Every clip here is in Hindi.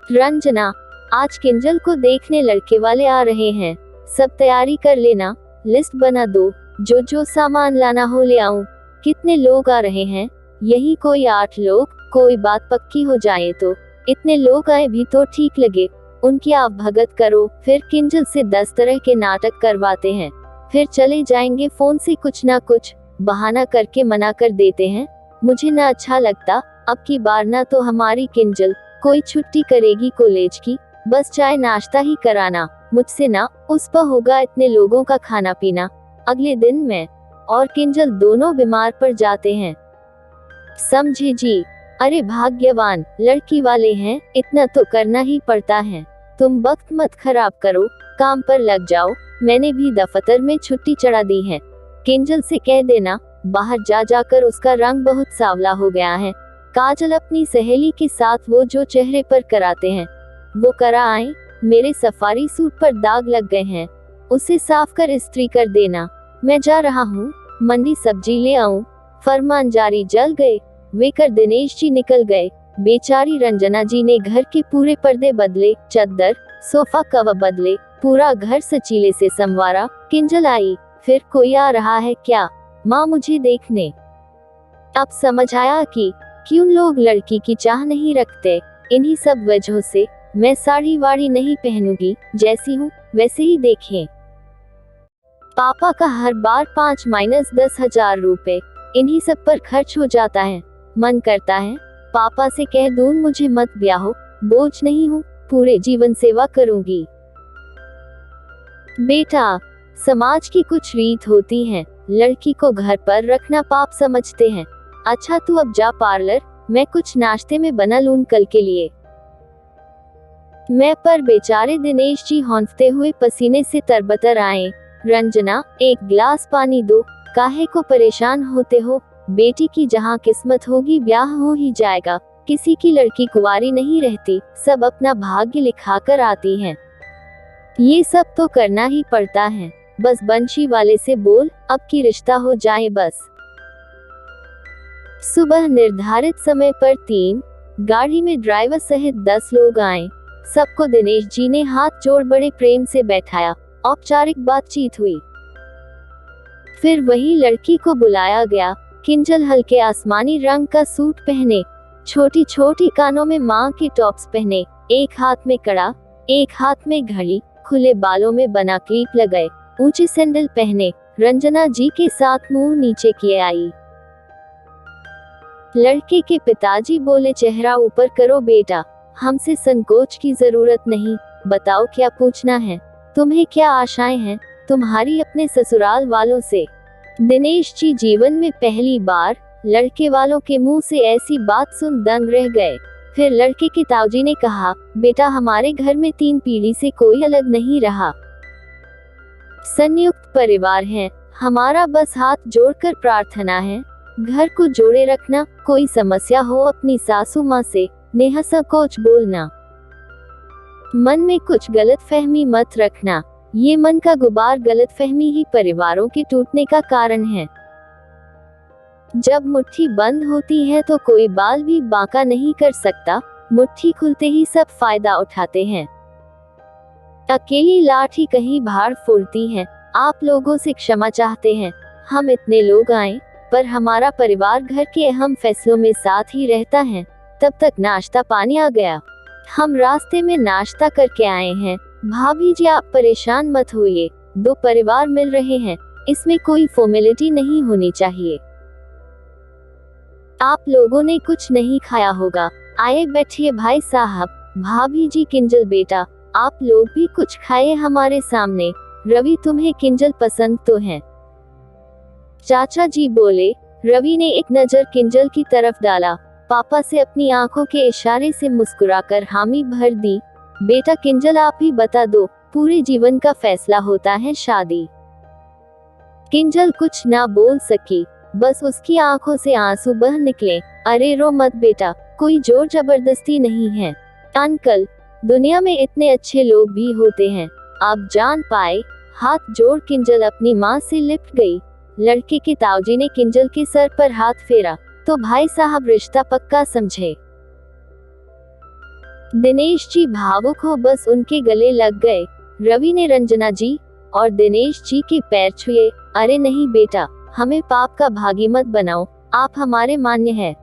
रंजना, आज किंजल को देखने लड़के वाले आ रहे हैं, सब तैयारी कर लेना, लिस्ट बना दो, जो जो सामान लाना हो ले आऊं। कितने लोग आ रहे हैं? यही कोई 8 लोग, कोई बात पक्की हो जाए तो। इतने लोग आए भी तो ठीक लगे, उनकी आप भगत करो, फिर किंजल से 10 तरह के नाटक करवाते हैं, फिर चले जाएंगे फोन से कुछ ना कुछ बहाना करके मना कर देते हैं। मुझे ना अच्छा लगता, अब की बार ना तो हमारी किंजल कोई छुट्टी करेगी कॉलेज की, बस चाय नाश्ता ही कराना, मुझसे ना उस पर होगा इतने लोगों का खाना पीना। अगले दिन मैं और किंजल दोनों बीमार पड़ जाते हैं, समझे जी। अरे भाग्यवान लड़की वाले हैं, इतना तो करना ही पड़ता है। तुम वक्त मत खराब करो, काम पर लग जाओ, मैंने भी दफ्तर में छुट्टी चढ़ा दी है। किंजल से कह देना, बाहर जा जाकर उसका रंग बहुत सांवला हो गया है। काजल अपनी सहेली के साथ वो जो चेहरे पर कराते हैं वो करा आए। मेरे सफारी सूट पर दाग लग गए हैं, उसे साफ कर इस्त्री कर देना। मैं जा रहा हूँ, मंडी सब्जी ले आऊं। फरमान जारी जल गए, वे कर दिनेश जी निकल गए। बेचारी रंजना जी ने घर के पूरे पर्दे बदले, चद्दर सोफा कवर बदले, पूरा घर सचीले से संवारा। किंजल आई, फिर कोई आ रहा है क्या माँ मुझे देखने? अब समझ आया कि क्यों लोग लड़की की चाह नहीं रखते। इन्हीं सब वजहों से मैं साड़ी वाड़ी नहीं पहनूंगी, जैसी हूँ वैसे ही देखें। पापा का हर बार 5-10 हजार रुपए इन्हीं सब पर खर्च हो जाता है। मन करता है पापा से कह दूं मुझे मत ब्याहो, बोझ नहीं हूँ, पूरे जीवन सेवा करूंगी। बेटा, समाज की कुछ रीत होती है, लड़की को घर पर रखना पाप समझते हैं। अच्छा तू अब जा पार्लर, मैं कुछ नाश्ते में बना लूं कल के लिए। मैं पर बेचारे दिनेश जी हौंफते हुए पसीने से तरबतर आए। रंजना, एक गिलास पानी दो, काहे को परेशान होते हो? बेटी की जहाँ किस्मत होगी ब्याह हो ही जाएगा, किसी की लड़की कुंवारी नहीं रहती, सब अपना भाग्य लिखा कर आती हैं। ये सब तो करना ही पड़ता है, बस बंशी वाले से बोल अब की रिश्ता हो जाए बस। सुबह निर्धारित समय पर 3 गाड़ी में ड्राइवर सहित 10 लोग आए। सबको दिनेश जी ने हाथ जोड़ बड़े प्रेम से बैठाया, औपचारिक बातचीत हुई। फिर वही लड़की को बुलाया गया। किंजल हल्के आसमानी रंग का सूट पहने, छोटी छोटी कानों में माँ की टॉप्स पहने, एक हाथ में कड़ा, एक हाथ में घड़ी, खुले बालों में बना क्लिप लगाए, ऊंचे सैंडल पहने रंजना जी के साथ मुंह नीचे किए आई। लड़के के पिताजी बोले, चेहरा ऊपर करो बेटा, हमसे संकोच की जरूरत नहीं, बताओ क्या पूछना है, तुम्हें क्या आशाएं हैं तुम्हारी अपने ससुराल वालों से? दिनेश जी जीवन में पहली बार लड़के वालों के मुंह से ऐसी बात सुन दंग रह गए। फिर लड़के के ताऊजी ने कहा, बेटा हमारे घर में 3 पीढ़ी से कोई अलग नहीं रहा, संयुक्त परिवार है, हमारा बस हाथ जोड़कर प्रार्थना है, घर को जोड़े रखना, कोई समस्या हो अपनी सासू माँ से नेहा संकोच बोलना, मन में कुछ गलत फहमी मत रखना, ये मन का गुबार गलत फहमी ही परिवारों के टूटने का कारण है। जब मुट्ठी बंद होती है तो कोई बाल भी बांका नहीं कर सकता, मुट्ठी खुलते ही सब फायदा उठाते हैं। अकेली लाठी कहीं भार फूलती है। आप लोगों से क्षमा चाहते हैं, हम इतने लोग आए पर हमारा परिवार घर के अहम फैसलों में साथ ही रहता है। तब तक नाश्ता पानी आ गया, हम रास्ते में नाश्ता करके आए हैं। भाभी जी आप परेशान मत होइए, 2 परिवार मिल रहे हैं, इसमें कोई फॉर्मेलिटी नहीं होनी चाहिए। आप लोगों ने कुछ नहीं खाया होगा, आए बैठिए भाई साहब। भाभी जी, किंजल बेटा आप लोग भी कुछ खाए हमारे सामने। रवि तुम्हें किंजल पसंद तो है? चाचा जी बोले। रवि ने एक नजर किंजल की तरफ डाला, पापा से अपनी आंखों के इशारे से मुस्कुराकर हामी भर दी। बेटा किंजल आप ही बता दो, पूरे जीवन का फैसला होता है शादी। किंजल कुछ ना बोल सकी, बस उसकी आंखों से आंसू बह निकले। अरे रो मत बेटा, कोई जोर जबरदस्ती नहीं है। अंकल, दुनिया में इतने अच्छे लोग भी होते हैं, आप जान पाए। हाथ जोड़ किंजल अपनी माँ से लिपट गई। लड़के के ताऊजी ने किंजल के सर पर हाथ फेरा, तो भाई साहब रिश्ता पक्का समझे। दिनेश जी भावुक हो बस उनके गले लग गए। रवि ने रंजना जी और दिनेश जी के पैर छुए। अरे नहीं बेटा, हमें पाप का भागी मत बनाओ, आप हमारे मान्य हैं।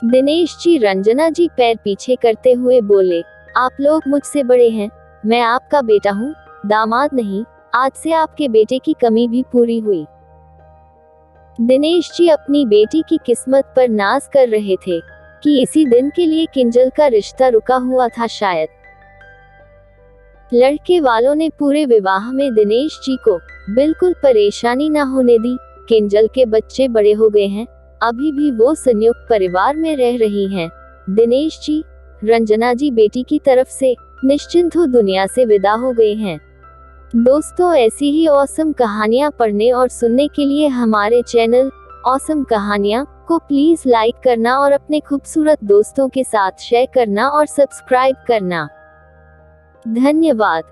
दिनेश जी रंजना जी पैर पीछे करते हुए बोले, आप लोग मुझसे बड़े हैं, मैं आपका बेटा हूँ, दामाद नहीं। आज से आपके बेटे की कमी भी पूरी हुई। दिनेश जी अपनी बेटी की किस्मत पर नाज कर रहे थे कि इसी दिन के लिए किंजल का रिश्ता रुका हुआ था शायद। लड़के वालों ने पूरे विवाह में दिनेश जी को बिल्कुल परेशानी न होने दी। किंजल के बच्चे बड़े हो गए हैं, अभी भी वो संयुक्त परिवार में रह रही हैं। दिनेश जी, रंजना जी बेटी की तरफ से निश्चिंत हो दुनिया से विदा हो गए हैं। दोस्तों, ऐसी ही ऑसम कहानियाँ पढ़ने और सुनने के लिए हमारे चैनल ऑसम कहानियाँ को प्लीज लाइक करना और अपने खूबसूरत दोस्तों के साथ शेयर करना और सब्सक्राइब करना। धन्यवाद।